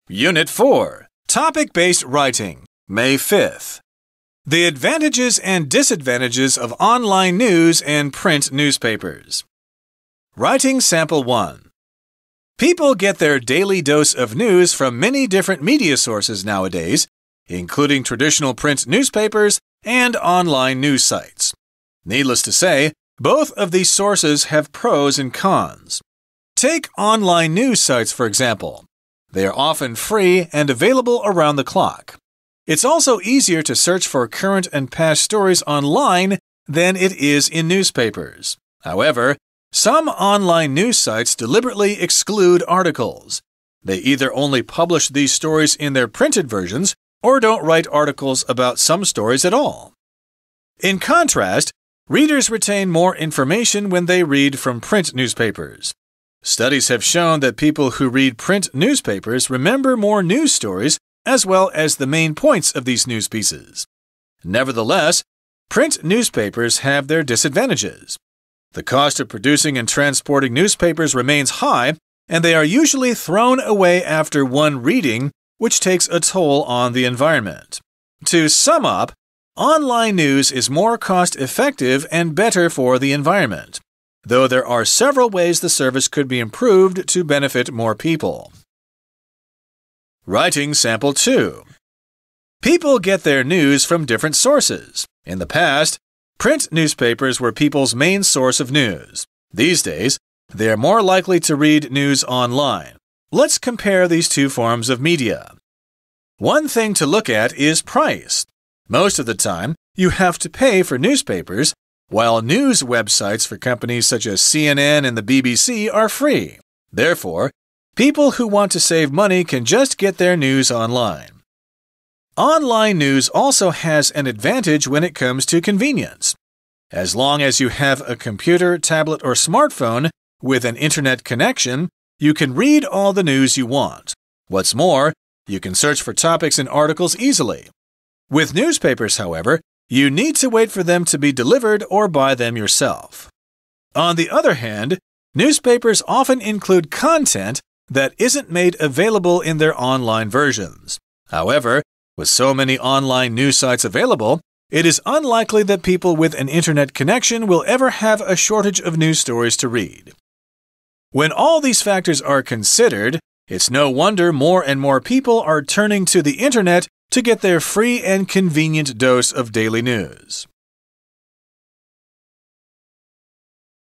Unit 4, Topic-Based Writing, May 5th. The advantages and disadvantages of online news and print newspapers. Writing Sample 1. People get their daily dose of news from many different media sources nowadays, including traditional print newspapers and online news sites. Needless to say, both of these sources have pros and cons. Take online news sites, for example. They are often free and available around the clock. It's also easier to search for current and past stories online than it is in newspapers. However, some online news sites deliberately exclude articles. They either only publish these stories in their printed versions or don't write articles about some stories at all. In contrast, readers retain more information when they read from print newspapers. Studies have shown that people who read print newspapers remember more news stories as well as the main points of these news pieces. Nevertheless, print newspapers have their disadvantages. The cost of producing and transporting newspapers remains high, and they are usually thrown away after one reading, which takes a toll on the environment. To sum up, online news is more cost-effective and better for the environment, though there are several ways the service could be improved to benefit more people. Writing Sample 2. People get their news from different sources. In the past, print newspapers were people's main source of news. These days, they are more likely to read news online. Let's compare these two forms of media. One thing to look at is price. Most of the time, you have to pay for newspapers, while news websites for companies such as CNN and the BBC are free. Therefore, people who want to save money can just get their news online. Online news also has an advantage when it comes to convenience. As long as you have a computer, tablet, or smartphone with an internet connection, you can read all the news you want. What's more, you can search for topics and articles easily. With newspapers, however, you need to wait for them to be delivered or buy them yourself. On the other hand, newspapers often include content that isn't made available in their online versions. However, with so many online news sites available, it is unlikely that people with an internet connection will ever have a shortage of news stories to read. When all these factors are considered, it's no wonder more and more people are turning to the internet to get their free and convenient dose of daily news.